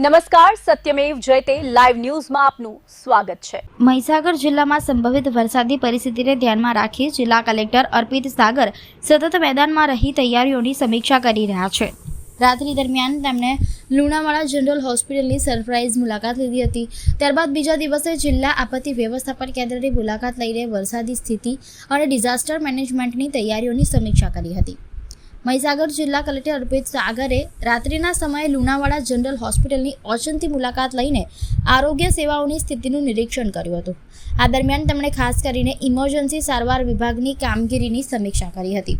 નમસ્કાર, સત્યમેવ જયતે લાઈવ ન્યૂઝમાં આપનું સ્વાગત છે। મહીસાગર જિલ્લામાં સંભવિત વરસાદી પરિસ્થિતિને ધ્યાનમાં રાખી જિલ્લા કલેક્ટર અર્પિત સાગર સતત મેદાનમાં રહી તૈયારીઓની સમીક્ષા કરી રહ્યા છે। રાત્રિ દરમિયાન તેમણે લુણાવાડા જનરલ હોસ્પિટલની સરપ્રાઇઝ મુલાકાત લીધી હતી। ત્યારબાદ બીજા દિવસે જિલ્લા આપત્તિ વ્યવસ્થાપન કેન્દ્રની મુલાકાત લઈને વરસાદી સ્થિતિ અને ડિઝાસ્ટર મેનેજમેન્ટની તૈયારીઓની સમીક્ષા કરી હતી। મહીસાગર જિલ્લા કલેક્ટર અર્પિત સાગરે રાત્રિના સમયે લુણાવાડા જનરલ હોસ્પિટલની ઓચિંતી મુલાકાત લઈને આરોગ્ય સેવાઓની સ્થિતિનું નિરીક્ષણ કર્યું હતું। આ દરમિયાન તેમણે ખાસ કરીને ઇમરજન્સી સારવાર વિભાગની કામગીરીની સમીક્ષા કરી હતી।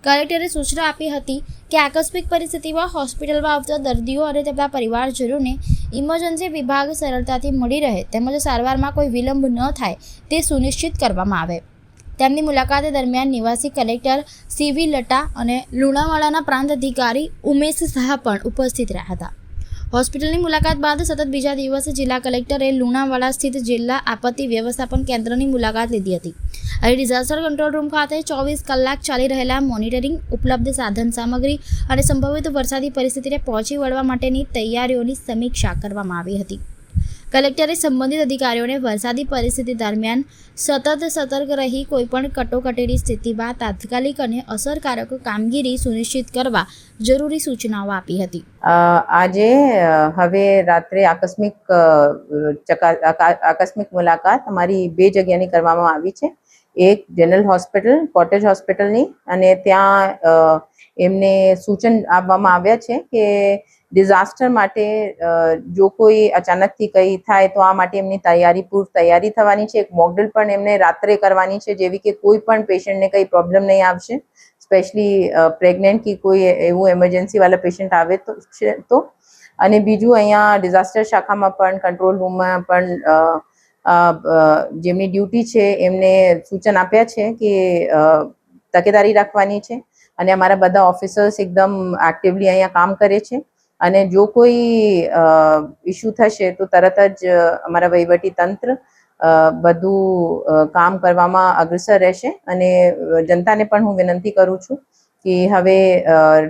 કલેક્ટરે સૂચના આપી હતી કે આકસ્મિક પરિસ્થિતિમાં હોસ્પિટલમાં આવતા દર્દીઓ અને તેમના પરિવારજનોને ઇમરજન્સી વિભાગ સરળતાથી મળી રહે તેમજ સારવારમાં કોઈ વિલંબ ન થાય તે સુનિશ્ચિત કરવામાં આવે। તેમની મુલાકાત દરમિયાન નિવાસી કલેક્ટર સીવી લટા અને લુણાવાડાના પ્રાંત અધિકારી ઉમેશ શાહ પણ ઉપસ્થિત રહ્યા હતા। હોસ્પિટલની મુલાકાત બાદ સતત બીજા દિવસે જિલ્લા કલેક્ટરે લુણાવાડા સ્થિત જિલ્લા આપત્તિ વ્યવસ્થાપન કેન્દ્રની મુલાકાત લીધી હતી। અહીં ડિઝાસ્ટર કંટ્રોલ રૂમ ખાતે 24 કલાક ચાલી રહેલા મોનિટરિંગ, ઉપલબ્ધ સાધન સામગ્રી અને સંભવિત વરસાદી પરિસ્થિતિને પહોંચી વળવા માટેની તૈયારીઓની સમીક્ષા કરવામાં આવી હતી। કલેક્ટરે સંબંધિત અધિકારીઓને વરસાદી પરિસ્થિતિ દરમિયાન સતત સતર્ક રહી કોઈપણ કટોકટીની સ્થિતિમાં તાત્કાલિક અને અસરકારક કામગીરી સુનિશ્ચિત કરવા જરૂરી સૂચનાઓ આપી હતી। આજે હવે રાત્રે આકસ્મિક મુલાકાત અમારી બે જગ્યાની કરવામાં આવી છે। એક જનરલ હોસ્પિટલ, કોટેજ હોસ્પિટલની, અને ત્યાં એમને સૂચન આપવામાં આવ્યા છે કે ડિઝાસ્ટર માટે જો કોઈ અચાનકથી કંઈ થાય તો આ માટે એમની તૈયારી થવાની છે। એક મોકડ્રીલ પણ એમને રાત્રે કરવાની છે, જેવી કે કોઈ પણ પેશન્ટને કંઈ પ્રોબ્લેમ નહીં આવશે, સ્પેશલી પ્રેગ્નન્ટ કે કોઈ એવું એમરજન્સીવાળા પેશન્ટ આવે તો। અને બીજું, અહીંયા ડિઝાસ્ટર શાખામાં પણ, કંટ્રોલ રૂમમાં પણ જેમની ડ્યુટી છે એમને સૂચન આપ્યા છે કે તકેદારી રાખવાની છે। અને અમારા બધા ઓફિસર્સ એકદમ એક્ટિવલી અહીંયા કામ કરે છે। અને જો કોઈ ઇસ્યુ થશે તો તરત જ અમારા વહીવટી તંત્ર બધું કામ કરવામાં અગ્રેસર રહેશે। અને જનતાને પણ હું વિનંતી કરું છું કે હવે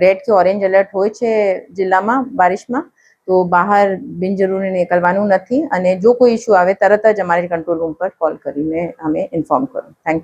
રેડ કે ઓરેન્જ એલર્ટ હોય છે જિલ્લામાં બારિશમાં, તો બહાર બિનજરૂરી નીકળવાનું નથી। અને જો કોઈ ઇસ્યુ આવે તરત જ અમારી કંટ્રોલ રૂમ પર કોલ કરીને અમે ઇન્ફોર્મ કરો। Thank you.